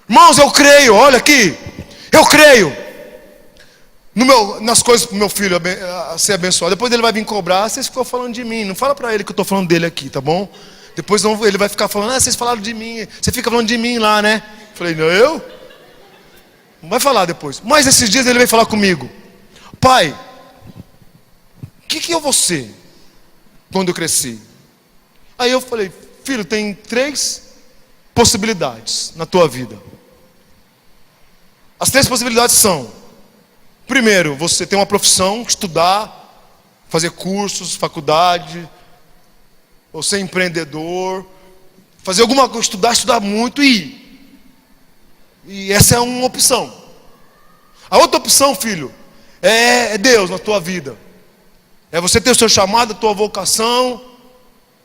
Irmãos, eu creio, olha aqui, eu creio nas coisas para o meu filho ser abençoado. Depois ele vai vir cobrar: vocês ficam falando de mim. Não fala para ele que eu estou falando dele aqui, tá bom? Depois ele vai ficar falando, vocês falaram de mim, você fica falando de mim lá, né? Eu falei, não, eu? Não vai falar depois. Mas esses dias ele veio falar comigo. Pai, o que eu vou ser quando eu cresci? Aí eu falei, filho, tem 3 possibilidades na tua vida. As 3 possibilidades são: primeiro, você ter uma profissão, estudar, fazer cursos, faculdade, ou ser empreendedor, fazer alguma coisa, estudar muito e essa é uma opção. A outra opção, filho, é Deus na tua vida. É você ter o seu chamado, a tua vocação,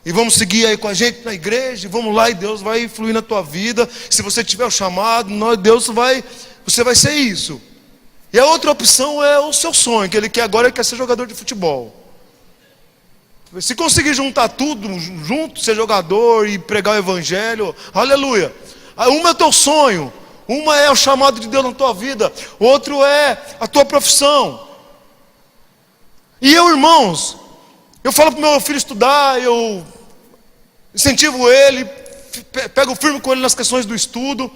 e vamos seguir aí com a gente na igreja, e vamos lá, e Deus vai fluir na tua vida. Se você tiver o chamado, você vai ser isso. E a outra opção é o seu sonho, que ele quer agora, ele quer ser jogador de futebol. Se conseguir juntar tudo junto, ser jogador e pregar o evangelho, aleluia. Uma é o teu sonho, uma é o chamado de Deus na tua vida, outro é a tua profissão. E eu, irmãos, eu falo para o meu filho estudar, eu incentivo ele, pego firme com ele nas questões do estudo,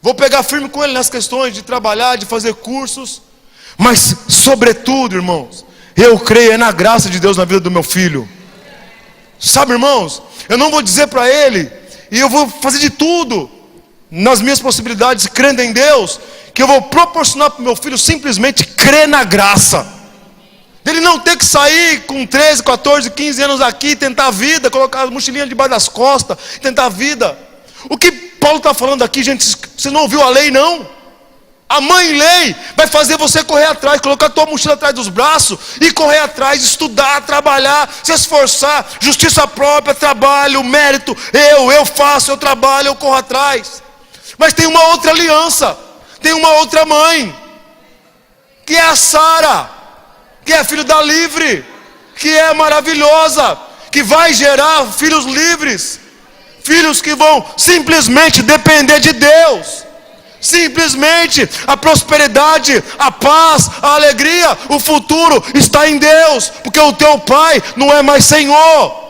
vou pegar firme com ele nas questões de trabalhar, de fazer cursos, mas sobretudo, irmãos, eu creio na graça de Deus na vida do meu filho. Sabe, irmãos, eu não vou dizer para ele, e eu vou fazer de tudo nas minhas possibilidades, crendo em Deus, que eu vou proporcionar para o meu filho simplesmente crer na graça. Ele não ter que sair com 13, 14, 15 anos aqui, tentar a vida, colocar as mochilinhas debaixo das costas, tentar a vida. O que Paulo está falando aqui, gente, você não ouviu a lei, não? A mãe lei vai fazer você correr atrás, colocar a tua mochila atrás dos braços e correr atrás, estudar, trabalhar, se esforçar, justiça própria, trabalho, mérito, eu faço, eu trabalho, eu corro atrás. Mas tem uma outra aliança, tem uma outra mãe, que é a Sara, que é filho da livre, que é maravilhosa, que vai gerar filhos livres, filhos que vão simplesmente depender de Deus. Simplesmente a prosperidade, a paz, a alegria, o futuro está em Deus, porque o teu pai não é mais Senhor.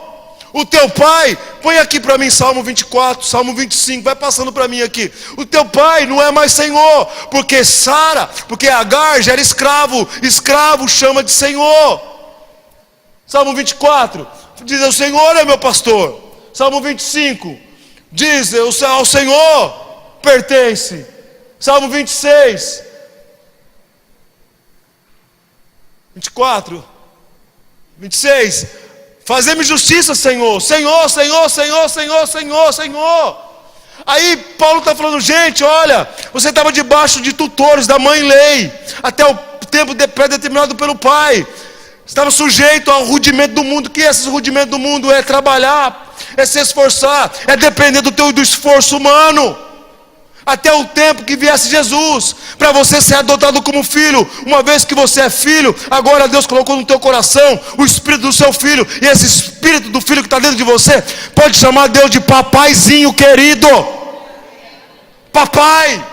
O teu pai, põe aqui para mim Salmo 24, Salmo 25, vai passando para mim aqui. O teu pai não é mais Senhor, porque Agar já era escravo, escravo chama de Senhor. Salmo 24, diz: o Senhor é meu pastor. Salmo 25, diz: ao Senhor pertence. Salmo 26, 24, 26, fazei-me justiça, Senhor, Senhor, Senhor, Senhor, Senhor, Senhor, Senhor. Aí Paulo está falando, gente, olha, você estava debaixo de tutores da mãe lei, até o tempo pré-determinado pelo pai, estava sujeito ao rudimento do mundo. Que esse rudimento do mundo é trabalhar, é se esforçar, é depender do esforço humano. Até o tempo que viesse Jesus, para você ser adotado como filho. Uma vez que você é filho, agora Deus colocou no teu coração o espírito do seu filho, e esse espírito do filho que está dentro de você, pode chamar Deus de papaizinho querido. Papai.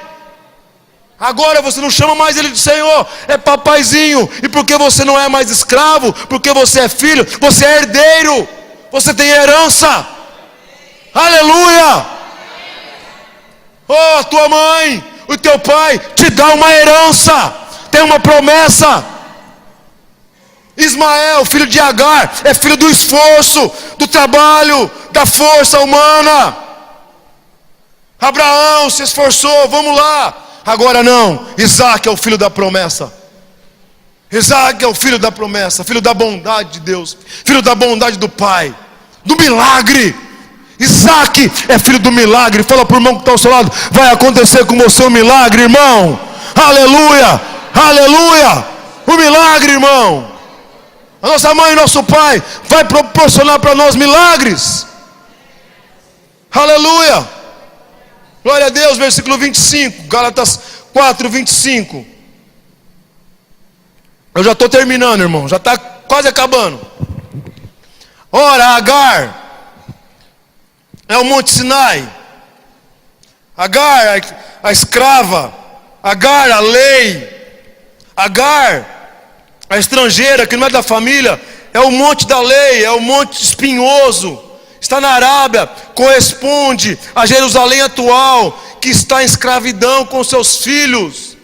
Agora você não chama mais ele de Senhor, é papaizinho. E porque você não é mais escravo, porque você é filho, você é herdeiro, você tem herança. Aleluia. Oh, a tua mãe, o teu pai te dá uma herança, tem uma promessa. Ismael, filho de Agar, é filho do esforço, do trabalho, da força humana. Abraão se esforçou, vamos lá. Agora não, Isaac é o filho da promessa. Isaac é o filho da promessa, filho da bondade de Deus, filho da bondade do Pai, do milagre. Isaac é filho do milagre. Fala para o irmão que está ao seu lado: vai acontecer com você um milagre, irmão. Aleluia, aleluia. O milagre, irmão. A nossa mãe e nosso pai vai proporcionar para nós milagres. Aleluia. Glória a Deus. Versículo 25, Gálatas 4, 25. Eu já estou terminando, irmão, já está quase acabando. Ora, Agar é o Monte Sinai. Agar, a escrava. Agar, a lei. Agar, a estrangeira, que não é da família, é o monte da lei, é o monte espinhoso, está na Arábia, corresponde a Jerusalém atual, que está em escravidão com seus filhos.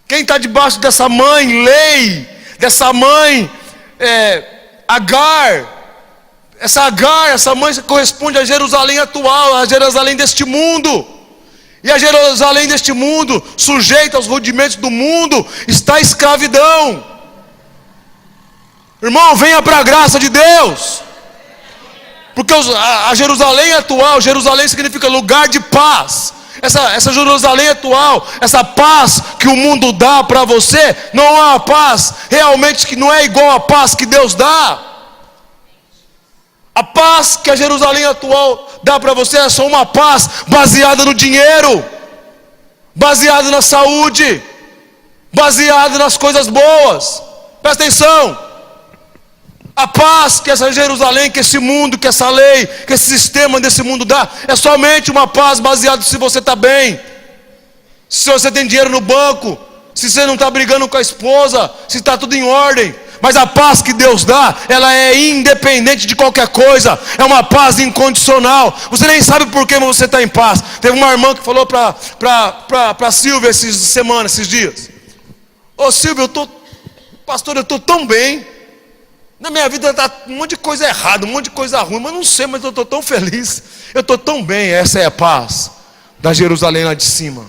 Quem está debaixo dessa mãe, lei, dessa mãe, Agar, essa mãe corresponde a Jerusalém atual, a Jerusalém deste mundo. E a Jerusalém deste mundo, sujeita aos rudimentos do mundo, está em escravidão. Irmão, venha para a graça de Deus. Porque a Jerusalém atual, Jerusalém significa lugar de paz. Essa Jerusalém atual, essa paz que o mundo dá para você, não é uma paz realmente que não é igual à paz que Deus dá. A paz que a Jerusalém atual dá para você é só uma paz baseada no dinheiro, baseada na saúde, baseada nas coisas boas. Presta atenção. A paz que essa Jerusalém, que esse mundo, que essa lei, que esse sistema desse mundo dá, é somente uma paz baseada se você está bem, se você tem dinheiro no banco, se você não está brigando com a esposa, se está tudo em ordem. Mas a paz que Deus dá, ela é independente de qualquer coisa, é uma paz incondicional. Você nem sabe por que você está em paz. Teve uma irmã que falou para Silvia esses dias: ô Silvia, pastor, eu estou tão bem. Na minha vida está um monte de coisa errada, um monte de coisa ruim, mas não sei, mas eu estou tão feliz, eu estou tão bem. Essa é a paz da Jerusalém lá de cima.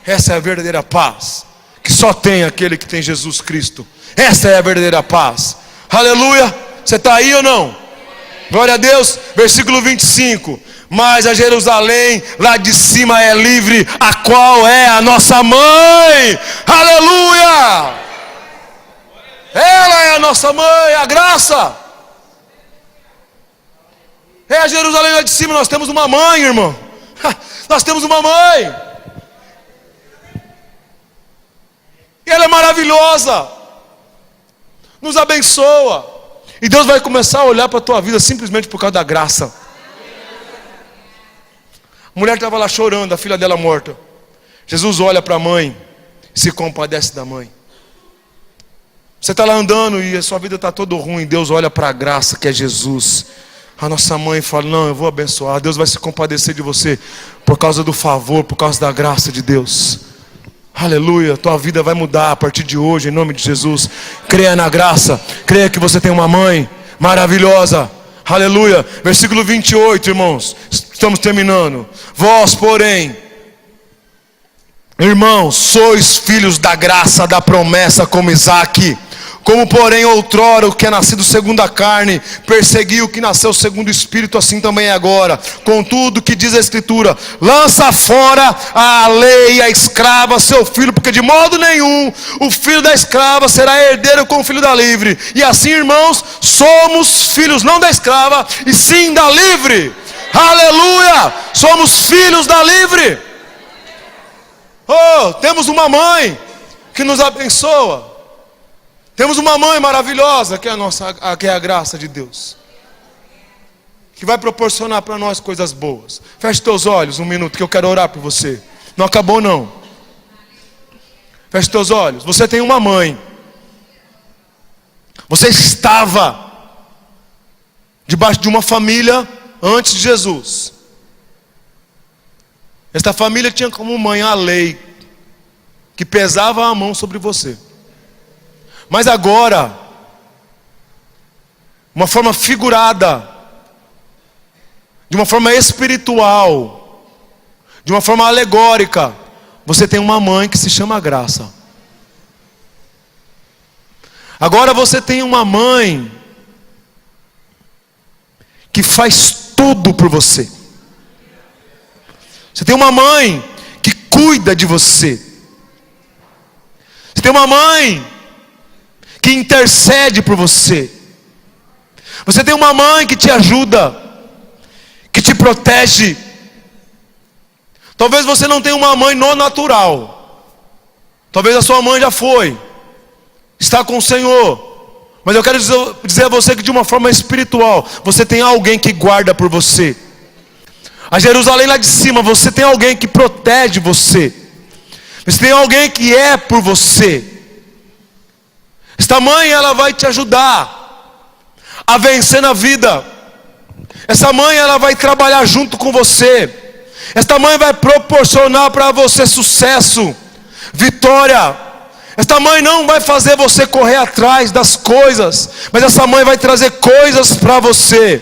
Essa é a verdadeira paz, que só tem aquele que tem Jesus Cristo. Essa é a verdadeira paz. Aleluia. Você está aí ou não? Glória a Deus. Versículo 25. Mas a Jerusalém lá de cima é livre, a qual é a nossa mãe. Aleluia. Ela é a nossa mãe, a graça. É a Jerusalém lá de cima. Nós temos uma mãe, irmão. Nós temos uma mãe. E ela é maravilhosa, nos abençoa. E Deus vai começar a olhar para a tua vida simplesmente por causa da graça. A mulher estava lá chorando, a filha dela morta. Jesus olha para a mãe, se compadece da mãe. Você está lá andando e a sua vida está toda ruim. Deus olha para a graça que é Jesus. A nossa mãe fala: não, eu vou abençoar. Deus vai se compadecer de você por causa do favor, por causa da graça de Deus. Aleluia. Tua vida vai mudar a partir de hoje, em nome de Jesus. Creia na graça. Creia que você tem uma mãe maravilhosa. Aleluia. Versículo 28, irmãos. Estamos terminando. Vós, porém, irmãos, sois filhos da graça, da promessa, como Isaque. Como porém outrora o que é nascido segundo a carne perseguiu o que nasceu segundo o Espírito, assim também é agora. Contudo, que diz a Escritura: lança fora a lei, a escrava, seu filho, porque de modo nenhum o filho da escrava será herdeiro com o filho da livre. E assim, irmãos, somos filhos não da escrava, e sim da livre. Aleluia! Somos filhos da livre. Oh, temos uma mãe que nos abençoa. Temos uma mãe maravilhosa, que é a graça de Deus, que vai proporcionar para nós coisas boas. Feche teus olhos um minuto, que eu quero orar por você. Não acabou não. Feche teus olhos. Você tem uma mãe. Você estava debaixo de uma família antes de Jesus. Esta família tinha como mãe a lei, que pesava a mão sobre você. Mas agora, uma forma figurada, de uma forma espiritual, de uma forma alegórica, você tem uma mãe que se chama graça. Agora você tem uma mãe que faz tudo por você. Você tem uma mãe que cuida de você. Você tem uma mãe que intercede por você. Você tem uma mãe que te ajuda, que te protege. Talvez você não tenha uma mãe no natural. Talvez a sua mãe já foi, está com o Senhor. Mas eu quero dizer a você que de uma forma espiritual, você tem alguém que guarda por você. A Jerusalém lá de cima, você tem alguém que protege você. Você tem alguém que é por você. Esta mãe, ela vai te ajudar a vencer na vida. Essa mãe, ela vai trabalhar junto com você. Esta mãe vai proporcionar para você sucesso, vitória. Esta mãe não vai fazer você correr atrás das coisas, mas essa mãe vai trazer coisas para você.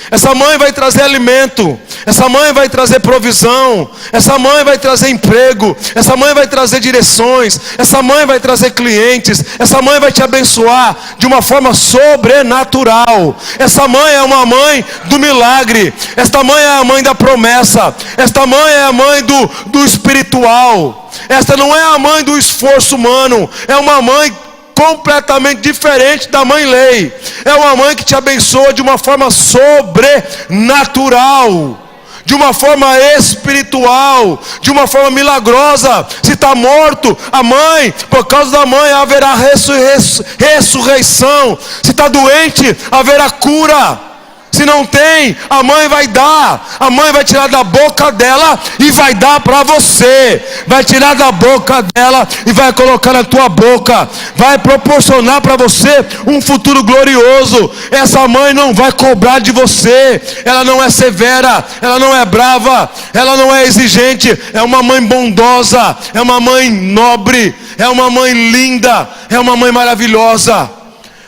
Essa mãe vai trazer alimento, essa mãe vai trazer provisão, essa mãe vai trazer emprego, essa mãe vai trazer direções, essa mãe vai trazer clientes, essa mãe vai te abençoar de uma forma sobrenatural. Essa mãe é uma mãe do milagre, esta mãe é a mãe da promessa, esta mãe é a mãe do espiritual. Esta não é a mãe do esforço humano, é uma mãe completamente diferente da mãe lei. É uma mãe que te abençoa de uma forma sobrenatural, de uma forma espiritual, de uma forma milagrosa. Se está morto, a mãe, por causa da mãe haverá ressurreição. Se está doente, haverá cura. Se não tem, a mãe vai dar. A mãe vai tirar da boca dela e vai dar para você. Vai tirar da boca dela e vai colocar na tua boca. Vai proporcionar para você um futuro glorioso. Essa mãe não vai cobrar de você. Ela não é severa, ela não é brava, ela não é exigente. É uma mãe bondosa, é uma mãe nobre, é uma mãe linda, é uma mãe maravilhosa.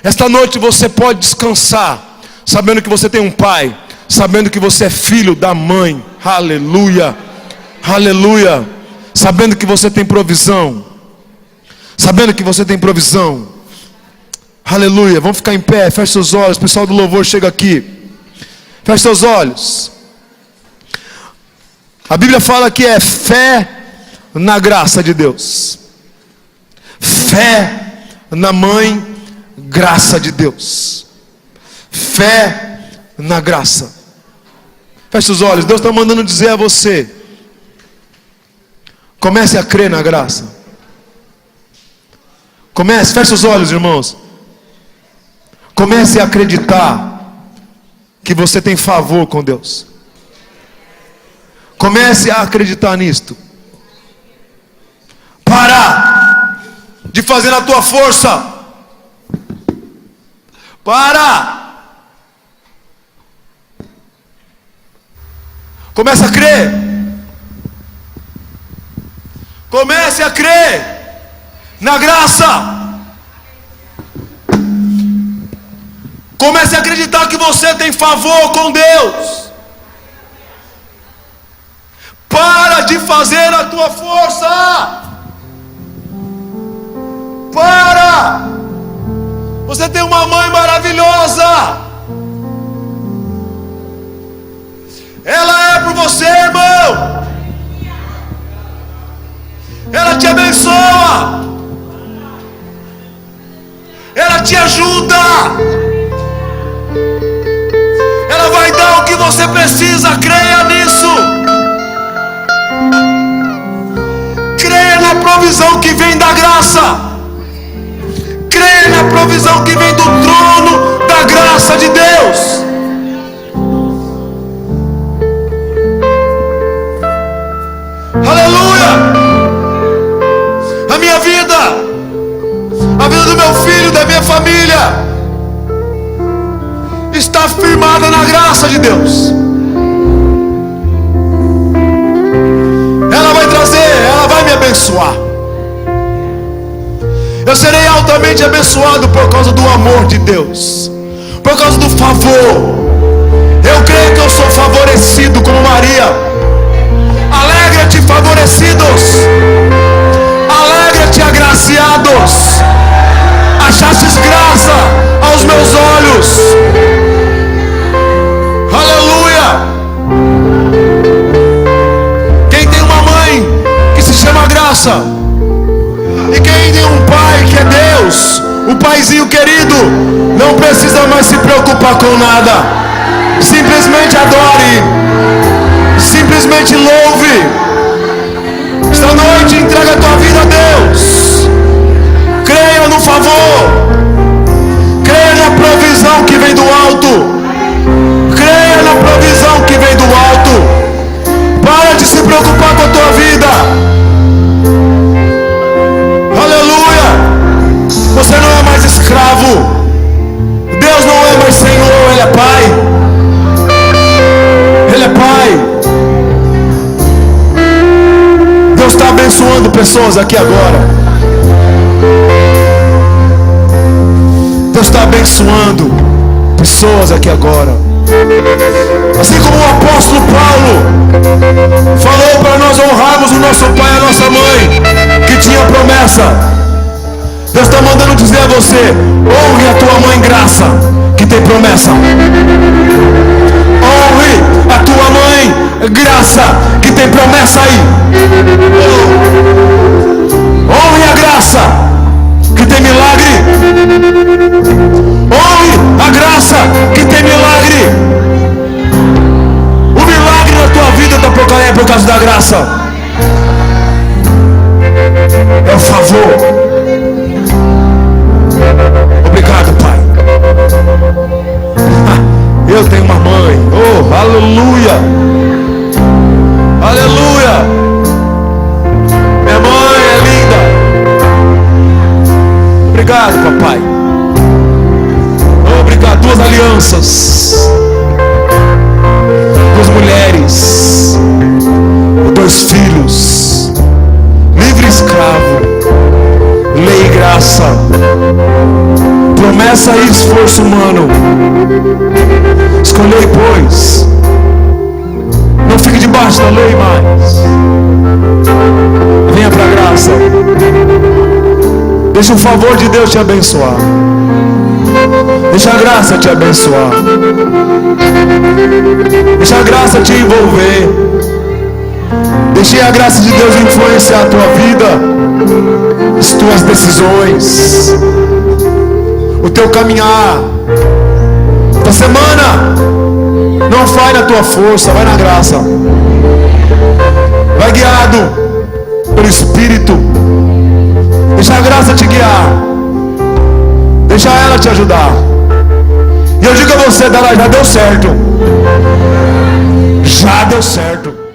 Esta noite você pode descansar, sabendo que você tem um pai, sabendo que você é filho da mãe. Aleluia, aleluia. Sabendo que você tem provisão, sabendo que você tem provisão. Aleluia. Vamos ficar em pé, feche seus olhos. O pessoal do louvor chega aqui. Feche seus olhos. A Bíblia fala que é fé na graça de Deus, fé na mãe, graça de Deus. Fé na graça. Feche os olhos. Deus está mandando dizer a você: comece a crer na graça. Comece, feche os olhos, irmãos. Comece a acreditar que você tem favor com Deus. Comece a acreditar nisto. Para de fazer na tua força. Para. Comece a crer. Comece a crer na graça. Comece a acreditar que você tem favor com Deus. Para de fazer a tua força. Para. Você tem uma mãe maravilhosa. Ela é por você, irmão. Ela te abençoa. Ela te ajuda. Ela vai dar o que você precisa. Creia nisso. Creia na provisão que vem da graça. Creia na provisão que vem do trono da graça de Deus. Aleluia. A minha vida, a vida do meu filho, da minha família, está firmada na graça de Deus. Ela vai trazer, ela vai me abençoar. Eu serei altamente abençoado por causa do amor de Deus, por causa do favor. Eu creio que eu sou favorecido como Maria. Alegra-te, favorecidos. Alegra-te, agraciados. Achastes graça aos meus olhos. Aleluia. Quem tem uma mãe que se chama graça, e quem tem um pai que é Deus, o paizinho querido, não precisa mais se preocupar com nada. Simplesmente adore, simplesmente louve. Esta noite entrega a tua vida a Deus. Creia no favor. Creia na provisão que vem do alto. Creia na provisão que vem do alto. Para de se preocupar com a tua vida. Aleluia. Você não é mais escravo. Deus não é mais Senhor, Ele é Pai. pessoas aqui agora. Deus está abençoando pessoas aqui agora. Assim como o apóstolo Paulo falou para nós honrarmos o nosso pai e a nossa mãe, que tinha promessa. Deus está mandando dizer a você: honre a tua mãe Graça, que tem promessa. Honre a tua mãe Graça, que tem promessa aí. Honre a Graça, que tem milagre. Honre a Graça, que tem milagre. O milagre na tua vida é por causa da graça. É o favor. Obrigado, Pai. Eu tenho uma mãe. Oh, aleluia. Aleluia. Minha mãe é linda. Obrigado, papai. Obrigado. 2 alianças, 2 mulheres, 2 filhos, livre e escravo, lei e graça, promessa e esforço humano. Escolhei, pois, não fique debaixo da lei mais, venha para a graça. Deixa o favor de Deus te abençoar. Deixa a graça te abençoar. Deixa a graça te envolver. Deixe a graça de Deus influenciar a tua vida, as tuas decisões, o teu caminhar. Esta semana não vai na tua força, vai na graça. Vai guiado pelo Espírito. Deixa a graça te guiar. Deixa ela te ajudar. E eu digo a você, já deu certo. Já deu certo.